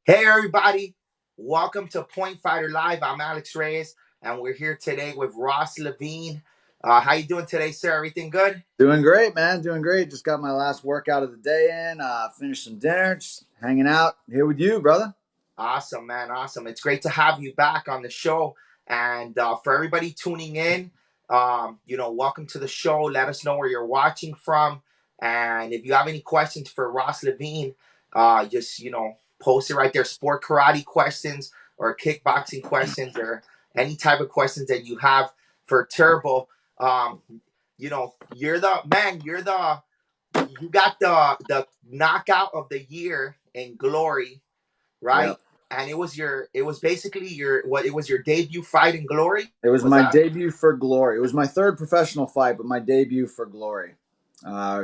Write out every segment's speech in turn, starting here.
Hey everybody, welcome to Point Fighter Live. I'm Alex Reyes, and we're here today with Ross Levine. How you doing today, sir? Everything good? Doing great, man. Doing great. Just got my last workout of the day in. Finished some dinner. Just hanging out here with you, brother. Awesome, man. Awesome. It's great to have you back on the show. And for everybody tuning in, welcome to the show. Let us know where you're watching from, and if you have any questions for Ross Levine, just post it right there. Sport karate questions or kickboxing questions or any type of questions that you have for Turbo. Um, you're the man. You got the knockout of the year in Glory, right? Yep. And it was basically it was your debut fight in Glory? It was Was my that? debut for Glory. It was my third professional fight, but my debut for Glory.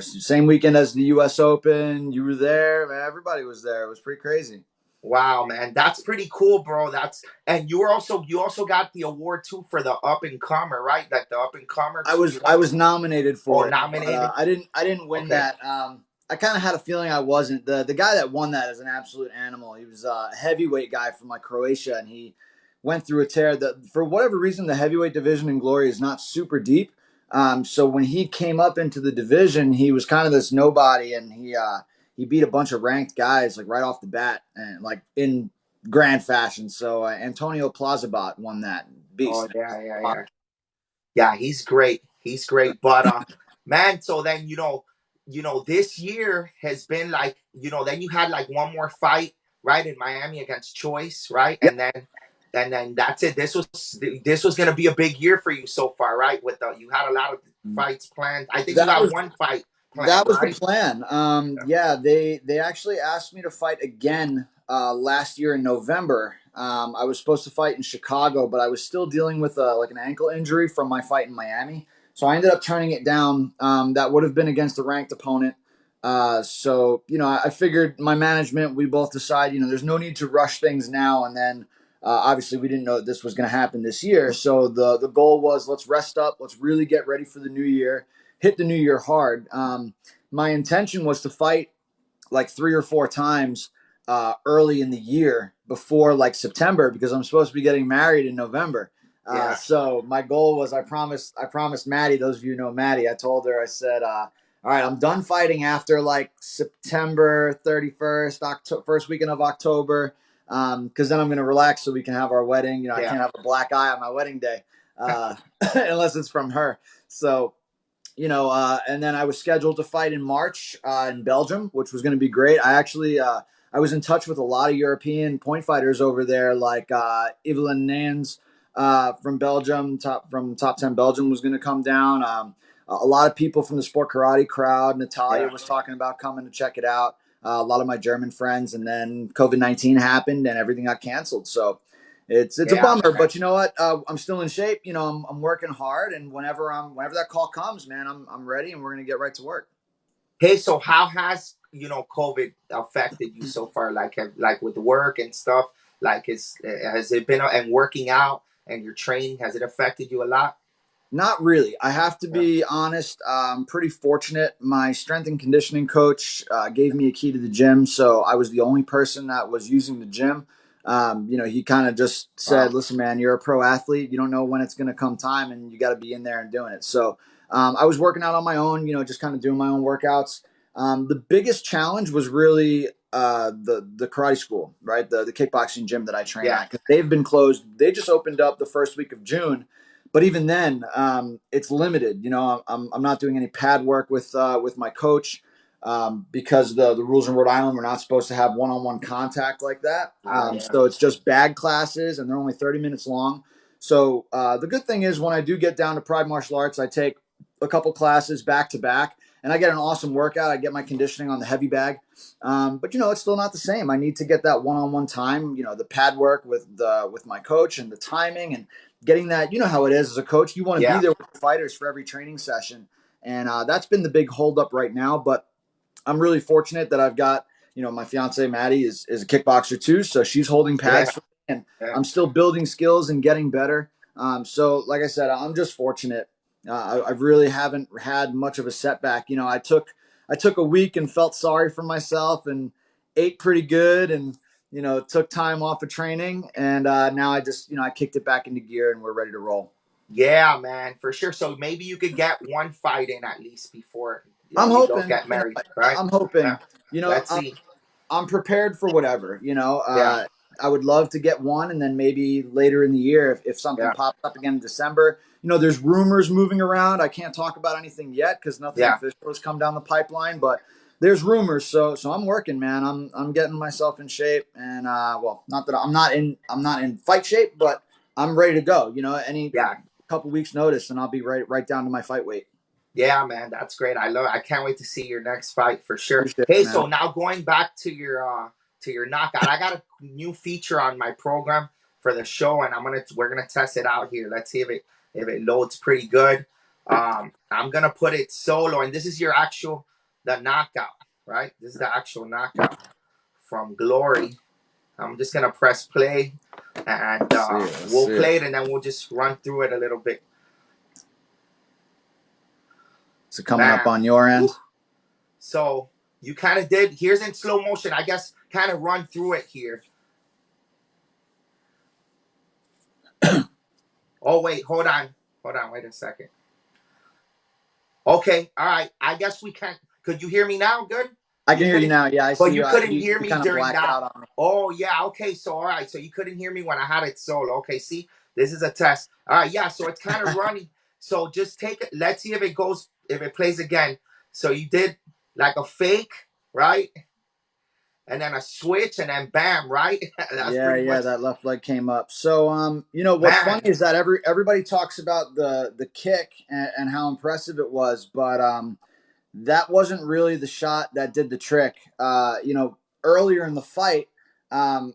Same weekend as the U.S. Open. You were there. Man, everybody was there. It was pretty crazy. Wow, man, that's pretty cool, bro. That's and you also got the award too for the up and comer, right? Like the up and comer I too. was You I won. was nominated Oh, for it, but nominated. I didn't win Okay. that. I kind of had a feeling I wasn't. The guy that won that is an absolute animal. He was a heavyweight guy from like Croatia, and he went through a tear. For whatever reason, the heavyweight division in Glory is not super deep. So when he came up into the division, he was kind of this nobody, and he beat a bunch of ranked guys like right off the bat, and like in grand fashion. So Antonio Plazabot won that Oh beast. yeah, yeah, yeah. Yeah, he's great. He's great. But man, so then this year has been like, then you had like one more fight, right, in Miami against Choice, right? And then that's it. This was gonna be a big year for you so far, right? With the you had a lot of fights planned. I think you That got was one fight planned, That was the right? plan. Yeah, they actually asked me to fight again last year in November. I was supposed to fight in Chicago, but I was still dealing with like an ankle injury from my fight in Miami. So I ended up turning it down. That would have been against a ranked opponent. So I figured my management, we both decide, there's no need to rush things now. And then obviously we didn't know that this was going to happen this year. So the goal was let's rest up, let's really get ready for the new year, hit the new year hard. My intention was to fight like 3 or 4 times early in the year before like September because I'm supposed to be getting married in November. Yeah. So my goal was I promised Maddie. Those of you who know Maddie, I told her I said, all right, I'm done fighting after like September 31st, first weekend of October, because then I'm going to relax so we can have our wedding. I Yeah. can't have a black eye on my wedding day unless it's from her. So and then I was scheduled to fight in March in Belgium, which was going to be great. I was in touch with a lot of European point fighters over there, like Evelyn Nans from Belgium, top 10 Belgium was going to come down. A lot of people from the sport karate crowd. Natalia Yeah. was talking about coming to check it out. A lot of my German friends, and then COVID-19 happened and everything got canceled. So it's a Yeah, bummer, man. but you know what? I'm still in shape. I'm working hard, and whenever that call comes, man, I'm ready, and we're gonna get right to work. Hey, so how has COVID affected you so far? Like with work and stuff. Like, has it been and working out and your training? Has it affected you a lot? Not really. I have to Yeah. be honest. I'm pretty fortunate. My strength and conditioning coach gave me a key to the gym, so I was the only person that was using the gym. He kind of just said, Wow. "Listen, man, you're a pro athlete. You don't know when it's going to come time, and you got to be in there and doing it." So I was working out on my own. Just kind of doing my own workouts. The biggest challenge was really the karate school, right? The kickboxing gym that I train Yeah. at, because they've been closed. They just opened up the first week of June, but even then, it's limited. I'm not doing any pad work with my coach because the rules in Rhode Island, we're not supposed to have one-on-one contact like that. Yeah. So it's just bag classes, and they're only 30 minutes long. So the good thing is when I do get down to Pride Martial Arts, I take a couple classes back to back, and I get an awesome workout. I get my conditioning on the heavy bag, but it's still not the same. I need to get that one-on-one time. The pad work with my coach and the timing and getting that. You know how it is as a coach. You want to be Yeah. there with the fighters for every training session, and that's been the big holdup right now. But I'm really fortunate that I've got my fiance Maddie is a kickboxer too, so she's holding Yeah. pads for me, and Yeah. I'm still building skills and getting better. So like I said, I'm just fortunate. I really haven't had much of a setback. I took a week and felt sorry for myself and ate pretty good, and took time off of training, and now I just I kicked it back into gear, and we're ready to roll. Yeah, man, for sure. So maybe you could get one fight in at least before I'm you don't hoping, get married, right? I'm Yeah. hoping, Let's see. I'm prepared for whatever. Yeah, I would love to get one, and then maybe later in the year, if something yeah, pops up again in December. There's rumors moving around. I can't talk about anything yet because nothing yeah, official has come down the pipeline. But there's rumors, so I'm working, man. I'm getting myself in shape, and well, not that I'm not in fight shape, but I'm ready to go. Any yeah. couple weeks notice, and I'll be right down to my fight weight. Yeah, man, that's great. I love it. I can't wait to see your next fight for sure. Appreciate it, Hey, man. so now going back to your knockout, I got a new feature on my program for the show, and we're gonna test it out here. Let's see if it loads pretty good. I'm gonna put it solo, and this is your actual the knockout, right? This is the actual knockout from Glory. I'm just gonna press play, and Let's see it. Let's we'll see it. play it, and then we'll just run through it a little bit. Is it coming up Man, on your woo. end? So you kind of did. Here's in slow motion. I guess kind of run through it here. Oh wait, hold on. Wait a second. Okay, all right. I guess we can. Could you hear me now? Good. I You can hear you couldn't, now. Yeah, I see but you. you couldn't You, hear you me kind of during blacked that. out on me. Oh yeah. Okay. So all right. So you couldn't hear me when I had it solo. Okay. See, this is a test. All right. Yeah. So it's kind of running. So just take it. Let's see if it goes. If it plays again. So you did like a fake, right? And then a switch, and then bam, right? That's Yeah, pretty yeah, much, that left leg came up. So, what's funny man. is that everybody talks about the kick and how impressive it was, but that wasn't really the shot that did the trick. Earlier in the fight,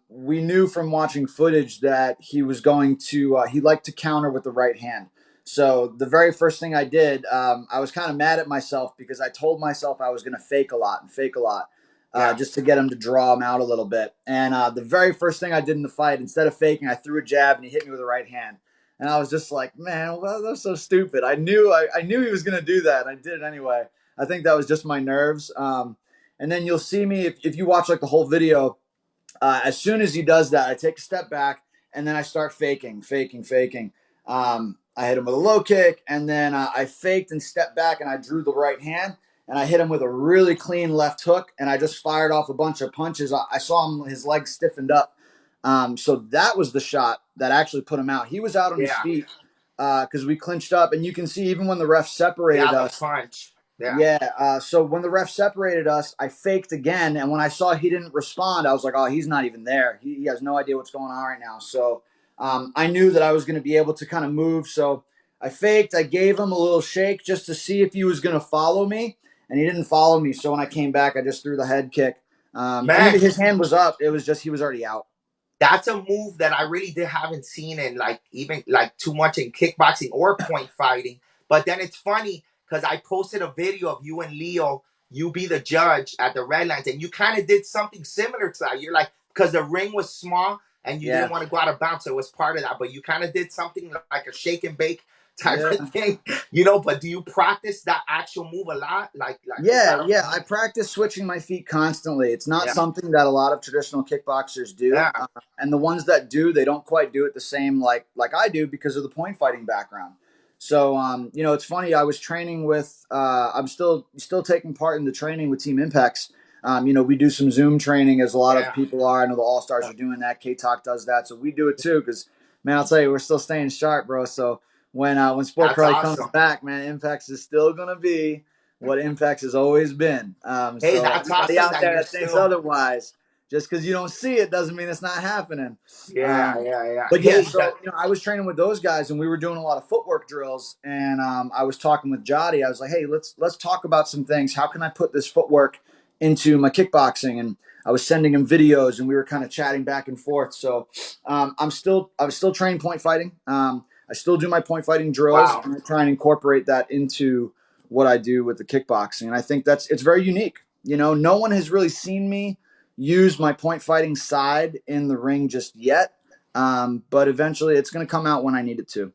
we knew from watching footage that he was going to he liked to counter with the right hand. So the very first thing I did, I was kind of mad at myself because I told myself I was going to fake a lot and fake a lot. Yeah. Just to get him to draw him out a little bit. And the very first thing I did in the fight, instead of faking, I threw a jab and he hit me with the right hand. And I was just like, man, well, that's so stupid. I knew he was going to do that, and I did it anyway. I think that was just my nerves. And then you'll see me if you watch like the whole video. As soon as he does that, I take a step back and then I start faking. I hit him with a low kick, and then I faked and stepped back and I drew the right hand and I hit him with a really clean left hook and I just fired off a bunch of punches. I saw him; his legs stiffened up. So that was the shot that actually put him out. He was out on his Yeah. feet because we clinched up, and you can see even when the ref separated Yeah. The us. punch. Yeah. Yeah. So when the ref separated us, I faked again, and when I saw he didn't respond, I was like, "Oh, he's not even there. He has no idea what's going on right now." So I knew that I was going to be able to kind of move. So I faked. I gave him a little shake just to see if he was going to follow me, and he didn't follow me. So when I came back, I just threw the head kick. And Man, his hand was up. It was just he was already out. that's a move that I really haven't seen in like even like too much in kickboxing or point fighting. But then it's funny because I posted a video of you and Leo, you be the judge at the Redlands, and you kind of did something similar to that. You're like, because the ring was small and you didn't Yeah. want to go out of bounds, so it was part of that. But you kind of did something like a shake and bake type Yeah. of thing, But do you practice that actual move a lot? Like is Yeah, that yeah. I practice switching my feet constantly. It's not yeah, something that a lot of traditional kickboxers do, yeah, and the ones that do, they don't quite do it the same like I do because of the point fighting background. So, it's funny. I was training with. I'm still taking part in the training with Team Impex. We do some Zoom training as a lot of yeah, people are. I know the All Stars are doing that. K Talk does that, so we do it too. Because man, I'll tell you, we're still staying sharp, bro. So when Sport that's Karate comes awesome. back, man, Impex is still gonna be what Impact has always been. Hey, So that's anybody awesome out that there you're that thinks still. otherwise, just because you don't see it doesn't mean it's not happening. Yeah, Um, yeah, yeah. but yeah, Hey, so I was training with those guys, and we were doing a lot of footwork drills. And I was talking with Jody. I was like, "Hey, let's talk about some things. How can I put this footwork into my kickboxing?" And I was sending him videos, and we were kind of chatting back and forth. So I was still trained point fighting. I still do my point fighting drills, wow. and I try and incorporate that into what I do with the kickboxing. And I think it's very unique. No one has really seen me use my point fighting side in the ring just yet. But eventually it's going to come out when I need it to.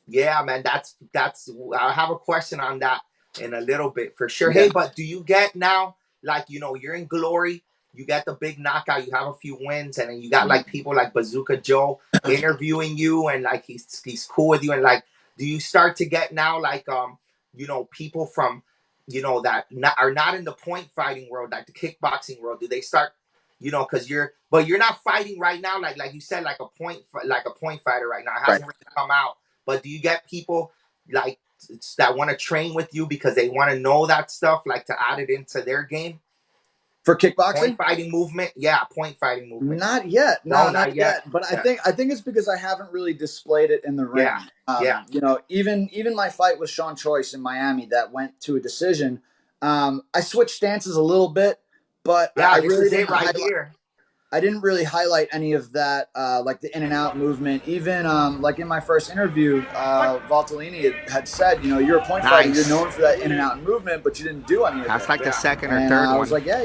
Yeah, man, that's. I have a question on that in a little bit for sure. Hey, Yeah. but do you get now, like you're in Glory? you get the big knockout, you have a few wins, and then you got like people like Bazooka Joe interviewing you, and like he's cool with you, and like, do you start to get now like people from that are not in the point fighting world, like the kickboxing world? Do they start, because you're not fighting right now, like you said, like a point fighter right now? It Right. hasn't really come out, but do you get people like that want to train with you because they want to know that stuff, like to add it into their game? For Point kickboxing? fighting movement, yeah, point fighting movement. Not yet. No, No, not not yet. yet. But I Yeah, think I think it's because I haven't really displayed it in the yeah, ring. yeah, Even my fight with Sean Choice in Miami that went to a decision. I switched stances a little bit, but I yeah. This really is didn't it right highlight. here. I didn't really highlight any of that, like the in and out movement. Even like in my first interview, Valtellini had said, you're a point fighter, you're Nice. known for that in and out movement, but you didn't do any of That's it. like the Yeah. second or And third I was one. like, yeah,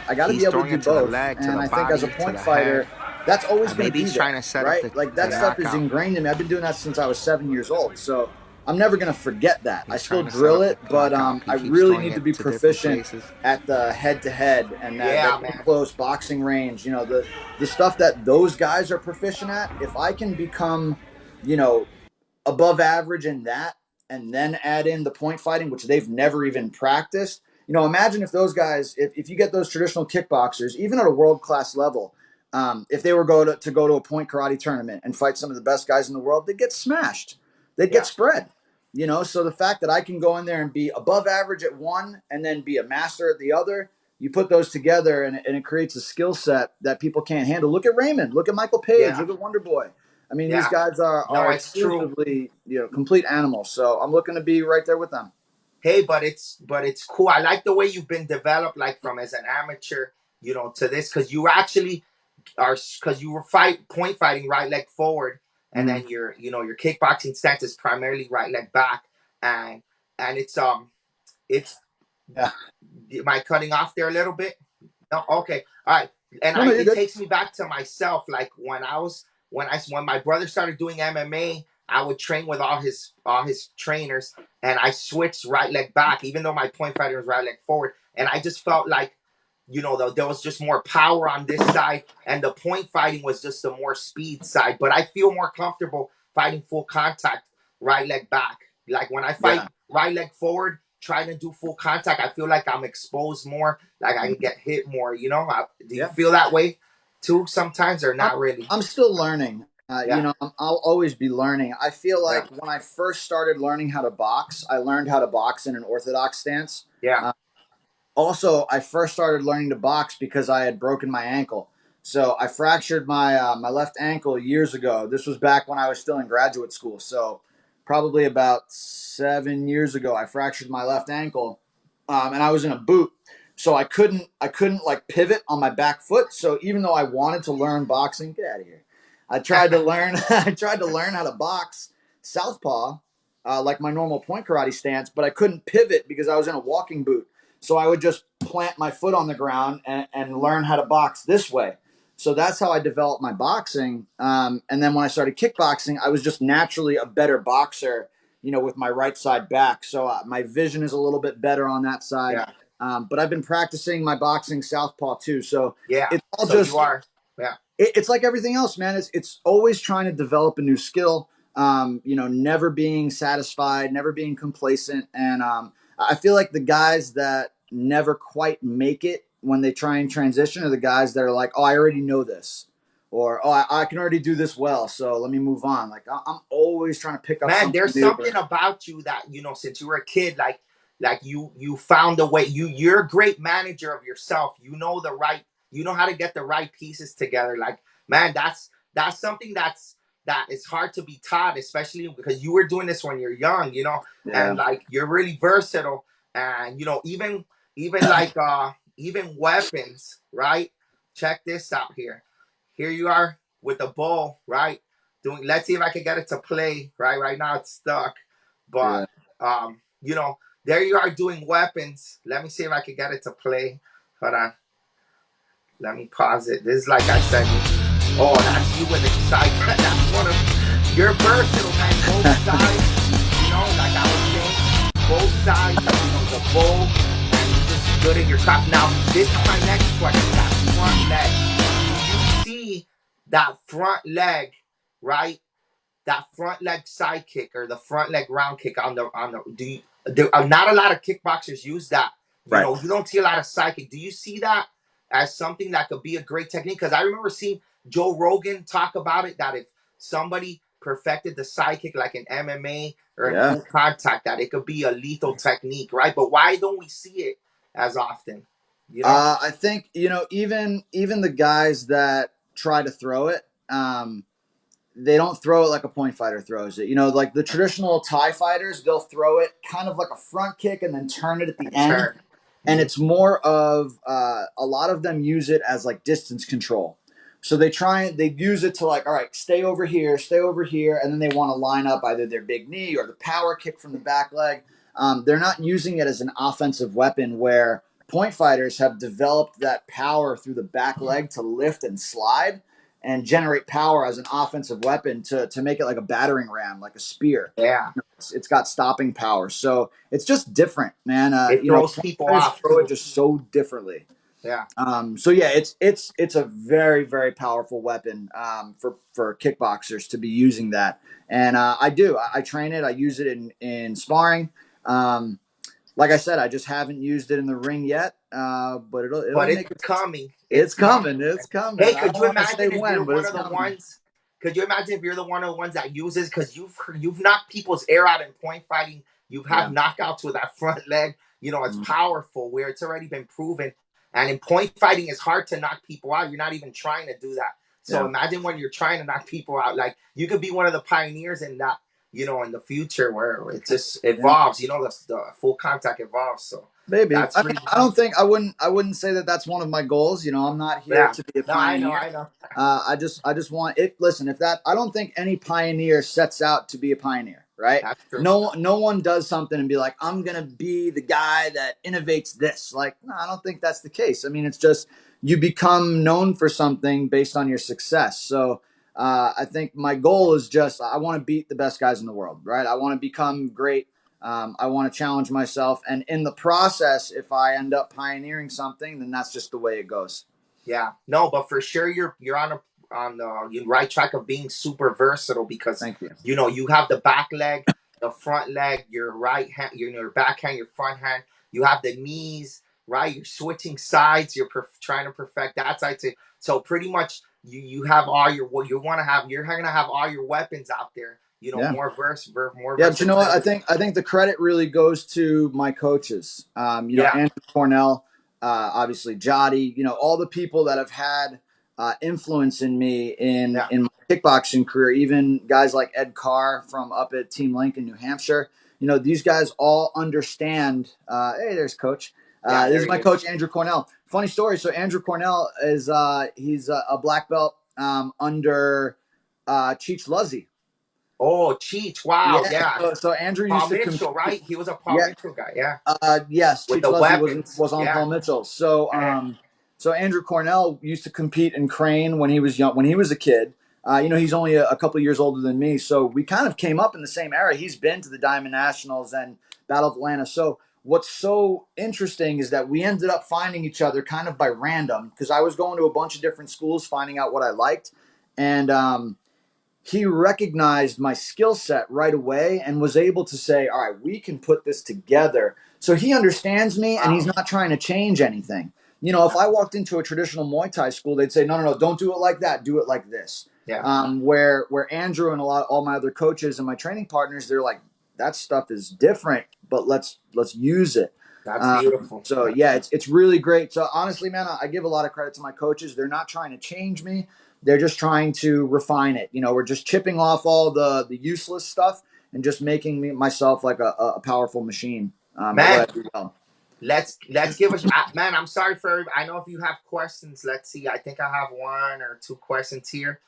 I got to be He's able to throwing do it to the both. leg, to And the I think as a body, to point the head. fighter, that's always going to Maybe be he's trying there, to set up right? the, Like the that stuff is knockout. ingrained in me. I've been doing that since I was 7 years old. So I'm never going to forget that. I He's still trying to set drill up the it, but knockout. He I keeps really throwing need to it be to different proficient places. at the head to head and that Yeah, in man. close boxing range. The stuff that those guys are proficient at. If I can become, you know, above average in that, and then add in the point fighting, which they've never even practiced. Imagine if those guys, if you get those traditional kickboxers, even at a world class level, if they were to go to a point karate tournament and fight some of the best guys in the world, they'd get smashed. They'd get Yeah, spread. So the fact that I can go in there and be above average at one and then be a master at the other, you put those together and it creates a skill set that people can't handle. Look at Raymond. Look at Michael Page. yeah, Look at Wonder Boy. I mean, these yeah. guys No, are it's true. exclusively, complete animals. So I'm looking to be right there with them. Hey, but it's cool. I like the way you've been developed, like from as an amateur, to this, because you actually are, because you were point fighting right leg forward, and Mm, then your kickboxing stance is primarily right leg back, and it's yeah. am I cutting off there a little bit? No, okay, all right. And No, no, you're it good. takes me back to myself, like when my brother started doing MMA. I would train with all his trainers, and I switched right leg back, even though my point fighter was right leg forward, and I just felt like there was just more power on this side, and the point fighting was just the more speed side. But I feel more comfortable fighting full contact right leg back. Like when I fight Yeah. right leg forward, trying to do full contact, I feel like I'm exposed more, like I can Mm, get hit more. Do you yeah. feel that way too sometimes, or I'm, not really? I'm still learning. Yeah, I'll always be learning. I feel yeah, like when I first started learning how to box, I learned how to box in an orthodox stance. yeah. Uh, Also, I first started learning to box because I had broken my ankle. So I fractured my left ankle years ago. This was back when I was still in graduate school. So probably about 7 years ago, I fractured my left ankle, and I was in a boot. So I couldn't like pivot on my back foot. So even though I wanted to learn boxing, get out of here. I tried to learn. I tried to learn how to box southpaw, like my normal point karate stance, but I couldn't pivot because I was in a walking boot. So I would just plant my foot on the ground and learn how to box this way. So that's how I developed my boxing. And then when I started kickboxing, I was just naturally a better boxer, with my right side back. So my vision is a little bit better on that side. Yeah, But I've been practicing my boxing southpaw too. So yeah. it's all So you just, are, yeah, it's like everything else, man. It's always trying to develop a new skill. Never being satisfied, never being complacent, and I feel like the guys that never quite make it when they try and transition are the guys that are like, oh, I already know this, or oh, I can already do this well, so let me move on. Like I'm always trying to pick up man. something There's new. something about you that since you were a kid, like you found a way. You're a great manager of yourself. You know how to get the right pieces together. Like, man, that's something that is hard to be taught, especially because you were doing this when you're young, and Yeah, like you're really versatile, and even like even weapons, right? Check this out here. Here you are with the bow, right? Let's see if I can get it to play. Right now it's stuck, but yeah, there you are doing weapons. Let me see if I can get it to play. Hold on. Let me pause it. This is like I said. Oh, that's you with the side. That's one of you're versatile, man. Both sides. Like I was saying, both sides. The bow, and good at your craft. Now, this is my next question. That front leg. Do you see that front leg, right? That front leg side kick or the front leg round kick on the do you, there are not a lot of kickboxers use that. Right. You don't see a lot of side kick. Do you see that as something that could be a great technique? Because I remember seeing Joe Rogan talk about it, that if somebody perfected the side kick like in MMA or in Yeah. full contact, that it could be a lethal technique, right? But why don't we see it as often? You know? I think, even the guys that try to throw it, they don't throw it like a point fighter throws it. Like the traditional Thai fighters, they'll throw it kind of like a front kick and then turn it at the And end. turn. And Mhm. it's more of a lot of them use it as like distance control. So they use it to like, all right, stay over here, and then they want to line up either their big knee or the power kick from the back leg. They're not using it as an offensive weapon where point fighters have developed that power through the back leg to lift and slide and generate power as an offensive weapon to make it like a battering ram, like a spear. Yeah. It's got stopping power. So it's just different, man. It throws Point people fighters off throw it too. just so differently. Yeah. So yeah, it's a very, very powerful weapon for kickboxers to be using that. And I train it. I use it in sparring. Um, like I said, I just haven't used it in the ring yet. But it'll But it's make it. coming. It's It's coming. coming. It's coming. Hey, I could don't you want to say imagine if when, you're but one it's of the coming. ones? Could you imagine if you're the one of the ones that uses, because you've knocked people's air out in point fighting. You've had Yeah. knockouts with that front leg. It's Mm, powerful where it's already been proven. And in point fighting, it's hard to knock people out. You're not even trying to do that. So yeah. imagine when you're trying to knock people out. Like you could be one of the pioneers in that. In the future where it just Yeah. evolves. The full contact evolves. So Maybe. that's really I wouldn't say that that's one of my goals. I'm not here yeah. to be a No, I know, pioneer. I know. I just want it. Listen, if that, I don't think any pioneer sets out to be a pioneer, right? That's true. No one does something and be like, I'm gonna be the guy that innovates this. Like, no, I don't think that's the case. I mean, it's just you become known for something based on your success. So I think my goal is just I want to beat the best guys in the world, right? I want to become great. I want to challenge myself, and in the process, if I end up pioneering something, then that's just the way it goes. Yeah, no, but for sure you're on the right track of being super versatile because Thank you. you have the back leg, the front leg, your right hand, your back hand, your front hand. You have the knees, right? You're switching sides. You're trying to perfect that side too. So pretty much you have all your what you want to have. You're gonna have all your weapons out there. Yeah. More Yeah, but you know what? I versatility. think I think the credit really goes to my coaches. Yeah, Andrew Cornell, obviously Jody. All the people that have had influence in me in yeah, in my kickboxing career. Even guys like Ed Carr from up at Team Lincoln, New Hampshire. These guys all understand. Hey, there's Coach. yeah. This There is he my is. coach, Andrew Cornell. Funny story. So Andrew Cornell is he's a black belt under Cheech Luzzy. Oh, Cheech! Wow, Yeah, yeah. so Andrew used Paul to Mitchell, compete. right? He was a Paul Yeah, Mitchell guy. Yeah, yes, with Cheech the Leslie weapons. was on Yeah. Paul Mitchell. So Eh, so Andrew Cornell used to compete in Crane when he was young, when he was a kid. He's only a couple years older than me, so we kind of came up in the same era. He's been to the Diamond Nationals and Battle of Atlanta. So what's so interesting is that we ended up finding each other kind of by random because I was going to a bunch of different schools, finding out what I liked, and he recognized my skill set right away and was able to say, all right, we can put this together. So he understands me and he's wow. not trying to change anything. If I walked into a traditional Muay Thai school, they'd say, no, don't do it like that. Do it like this. Yeah, Where Andrew and all my other coaches and my training partners, they're like, that stuff is different, but let's use it. that's beautiful. So yeah, it's really great. So honestly, man, I give a lot of credit to my coaches. They're not trying to change me. They're just trying to refine it. We're just chipping off all the useless stuff and just making myself like a powerful machine at what Man, I do well. let's give us. Man, I'm sorry for. I know if you have questions. Let's see. I think I have one or two questions here.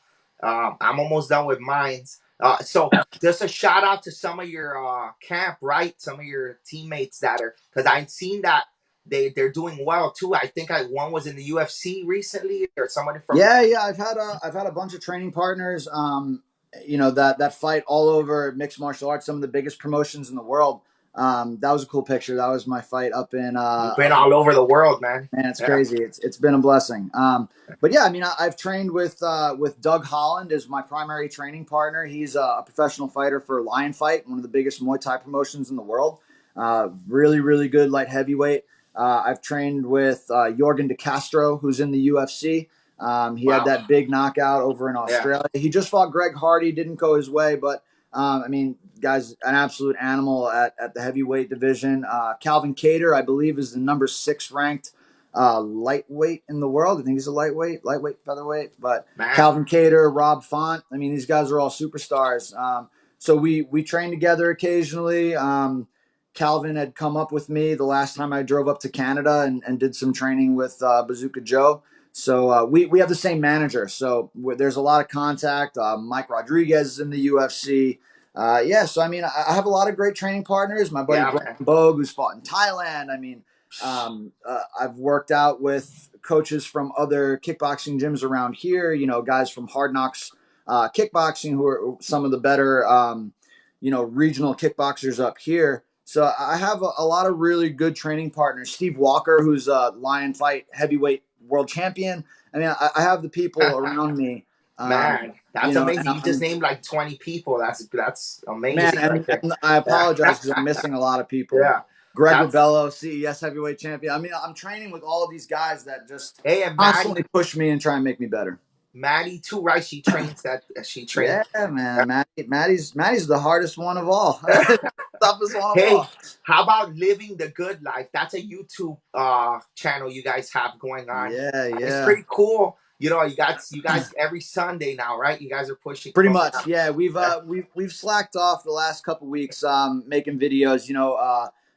I'm almost done with mines. So just a shout out to some of your camp, right? Some of your teammates that are, because I've seen that they're doing well too. I think one was in the UFC recently, or someone from your. Yeah. I've had a bunch of training partners. That fight all over mixed martial arts, some of the biggest promotions in the world. That was a cool picture. That was my fight up in You've been all over the world, man. man, it's Yeah. crazy. It's been a blessing. But yeah, I mean, I've trained with Doug Holland as my primary training partner. He's a professional fighter for Lion Fight, one of the biggest Muay Thai promotions in the world. Really, really good light heavyweight. I've trained with Jorgen De Castro, who's in the UFC. He had Wow. that big knockout over in Yeah. Australia. He just fought Greg Hardy, didn't go his way, but I mean, guy's an absolute animal at the heavyweight division. Calvin Cater, I believe, is the number 6 ranked lightweight in the world. I think he's a lightweight, featherweight. But Man. Calvin Cater, Rob Font, I mean, these guys are all superstars. So we train together occasionally. Calvin had come up with me the last time I drove up to Canada and did some training with Bazooka Joe. So we have the same manager. So there's a lot of contact. Mike Rodriguez is in the UFC. Yeah, so I mean, I have a lot of great training partners. My buddy Yeah, Brian man. Bogue, who's fought in Thailand. I mean, I've worked out with coaches from other kickboxing gyms around here. You know, guys from Hard Knocks Kickboxing, who are some of the better, regional kickboxers up here. So I have a lot of really good training partners. Steve Walker, who's a Lion Fight heavyweight world champion. I mean, I have the people around me. Um, Man, that's and amazing. You just I'm named like 20 people. That's man, amazing right and, there. and I Yeah. apologize because I'm missing a lot of people. Yeah. Greg That's Rebello, CES heavyweight champion. I mean, I'm training with all of these guys that just hey, and constantly push me and try and make me better. Maddie too, right? She trains that she trains. Yeah, man, Maddie's the hardest one of all, toughest one of Hey, all. how about living the good life? That's a YouTube channel you guys have going on. Yeah, It's yeah. pretty cool. You guys every Sunday now, right? You guys are Pretty putting much, out. yeah. Yeah. We've slacked off the last couple weeks making videos.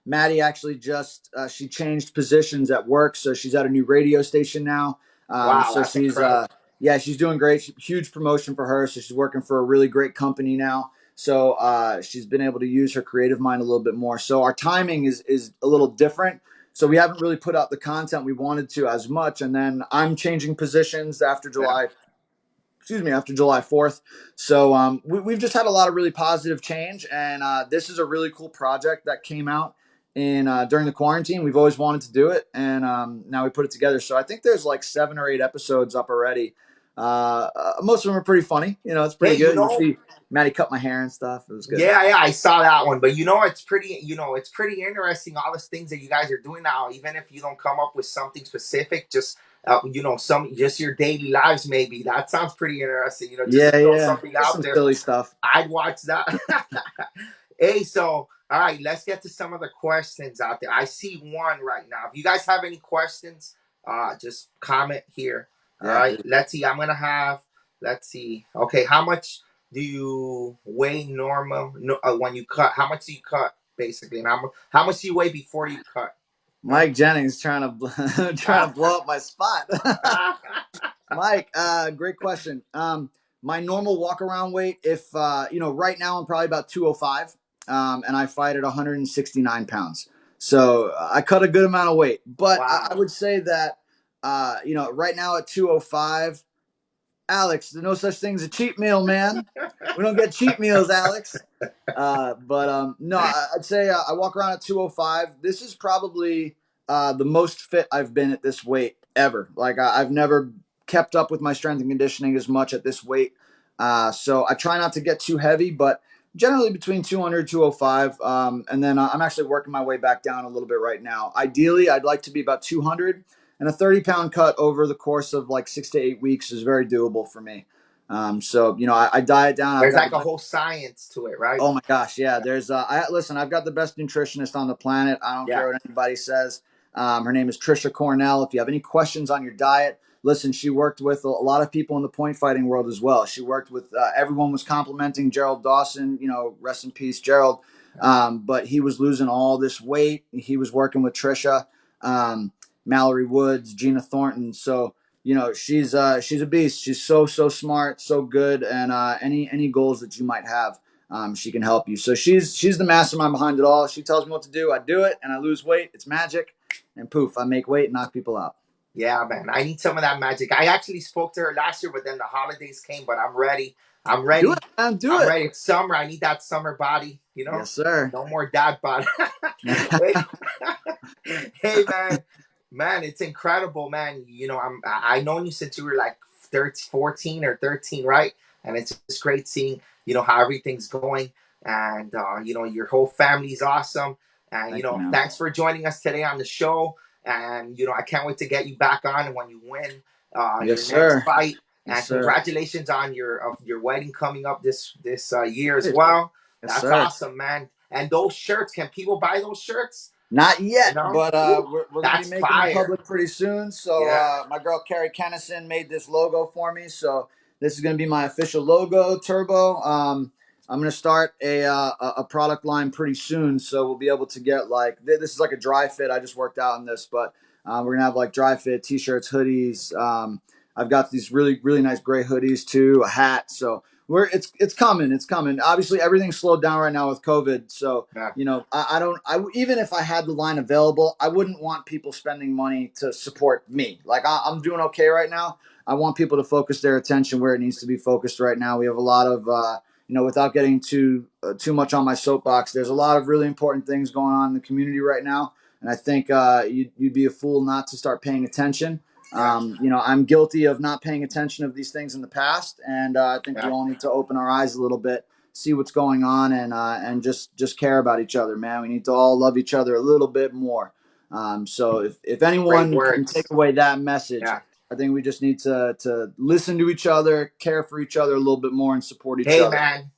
Maddie actually just she changed positions at work, so she's at a new radio station now. Wow, So that's she's incredible. yeah, she's doing great. Huge promotion for her. So she's working for a really great company now. So she's been able to use her creative mind a little bit more. So our timing is a little different. So we haven't really put out the content we wanted to as much. And then I'm changing positions Yeah. after July 4th. So we've just had a lot of really positive change. And this is a really cool project that came out in during the quarantine. We've always wanted to do it. And now we put it together. So I think there's like 7 or 8 episodes up already. Most of them are pretty funny. You know, it's Hey, pretty good. You'll see Maddie cut my hair and stuff. It was good. yeah, I saw that one. But it's pretty interesting all the things that you guys are doing now. Even if you don't come up with something specific, just some just your daily lives. Maybe that sounds pretty interesting. Just to Yeah, throw yeah. something Just out some there. silly stuff. I'd watch that. Hey, so all right, let's get to some of the questions out there. I see one right now. If you guys have any questions, just comment here. All Yeah, right, please. let's see. I'm gonna have. Let's see. Okay, how much do you weigh normal? No, when you cut, how much do you cut basically, and how much do you weigh before you cut? Huh? Mike Jennings trying to trying to blow up my spot. Mike, great question. My normal walk around weight, if right now I'm probably about 205, and I fight at 169 pounds. So I cut a good amount of weight, but I Wow. would say that right now at 205, Alex, there's no such thing as a cheat meal, man. We don't get cheat meals, Alex. But no, I'd say I walk around at 205. This is probably the most fit I've been at this weight ever. Like I've never kept up with my strength and conditioning as much at this weight. So I try not to get too heavy, but generally between 200 205. And then I'm actually working my way back down a little bit right now. Ideally, I'd like to be about 200, and a 30-pound cut over the course of like 6 to 8 weeks is very doable for me. So I diet down. I've There's got the like a best. whole science to it, right? Oh my gosh, yeah. There's I listen. I've got the best nutritionist on the planet. I don't Yeah. care what anybody says. Her name is Trisha Cornell. If you have any questions on your diet, listen. She worked with a lot of people in the point fighting world as well. She worked with everyone was complimenting Gerald Dawson. Rest in peace, Gerald. But he was losing all this weight. He was working with Trisha, Mallory Woods, Gina Thornton. So she's a beast. She's so smart, so good, and any goals that you might have, she can help you. So she's the mastermind behind it all. She tells me what to do, I do it, and I lose weight. It's magic, and poof, I make weight and knock people out. Yeah, man. I need some of that magic. I actually spoke to her last year, but then the holidays came. But I'm ready. I'm Do it, ready. man. Do I'm it. ready. It's summer. I need that summer body. Yes, sir. No more dad body. Hey, hey, man, it's incredible, man. I known you since you were like 13, 14 or 13, right? And it's just great seeing how everything's going, and your whole family's awesome. And Thank you, man. thanks for joining us today on the show. And I can't wait to get you back on and when you win Yes, your next sir. fight. Yes, And sir. congratulations on your wedding coming up this year as Yes, well. That's sir. awesome, man. And those shirts, can people buy those shirts? Not You yet, know, but Woo, we're going to be that's making them fire. public pretty soon. So Yeah, my girl Carrie Kennison made this logo for me. So this is going to be my official logo, Turbo. I'm going to start a product line pretty soon. So we'll be able to get like this is like a dry fit. I just worked out on this, but we're going to have like dry fit t-shirts, hoodies. I've got these really nice gray hoodies too, a hat. So it's coming. It's coming. Obviously, everything's slowed down right now with COVID. So yeah, I don't. Even if I had the line available, I wouldn't want people spending money to support me. Like I'm doing okay right now. I want people to focus their attention where it needs to be focused right now. We have a lot of, without getting too much on my soapbox. There's a lot of really important things going on in the community right now, and I think you'd be a fool not to start paying attention. yeah, I'm guilty of not paying attention of these things in the past, and I think we yeah. all need to open our eyes a little bit, see what's going on, and just care about each other, man. We need to all love each other a little bit more. So if Great anyone can take words. away that message, Yeah. I think we just need to listen to each other, care for each other a little bit more, and support each Hey, other. man,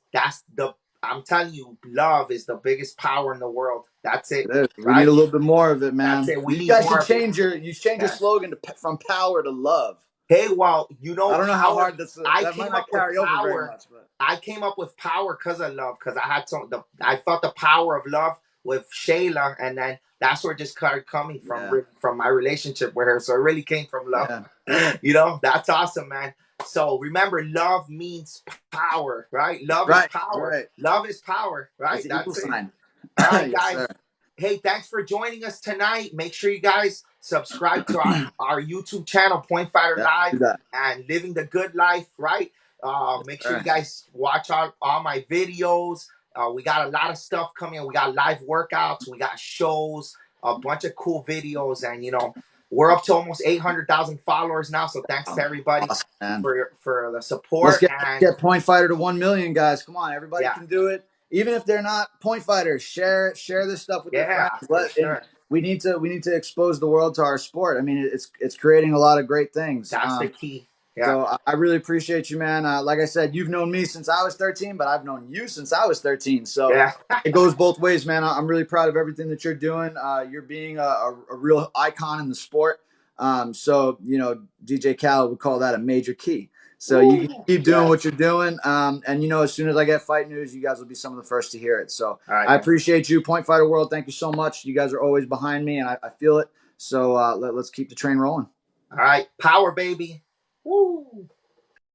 I'm telling you, love is the biggest power in the world. That's it, It is. We need right? a little bit more of it, That's man. it. We You need guys should more of it. change your Yeah. slogan from power to love. Hey, well, I don't know how power. hard I that might came not up with carry over very power. much, but I came up with power because of love. Because I felt the power of love with Shayla, and then that's where it just started coming from, yeah, from my relationship with her. So it really came from love. yeah, That's awesome, man. So remember, love means power, right? Love is right, power. right. Love is power, It's right? an equal That's it. sign. All right, Yes, sir. guys. Hey, thanks for joining us tonight. Make sure you guys subscribe to our YouTube channel, Point Fighter Yeah, Live do that. and Living the Good Life, right? Yes, Make sure you sir. guys watch all my videos. We got a lot of stuff coming. We got live workouts, we got shows, a bunch of cool videos, and we're up to almost 800,000 followers now. So thanks to everybody Awesome, man. for the Let's support. And get Point Fighter to 1 million, guys. Come on, everybody yeah, can do it. Even if they're not Point Fighters, share it. Share this stuff with their friends. yeah, for And sure. we need to expose the world to our sport. I mean, it's creating a lot of great things. That's the key. Yeah, So I really appreciate you, man. Like I said, you've known me since I was 13, but I've known you since I was 13. So yeah. it goes both ways, man. I'm really proud of everything that you're doing. You're being a real icon in the sport. DJ Khaled would call that a major key. So you can Woo, keep doing what yes. you're doing. And as soon as I get fight news, you guys will be some of the first to hear it. So All right, I man. appreciate you, Point Fighter World. Thank you so much. You guys are always behind me, and I feel it. So let's keep the train rolling. All right, power, baby.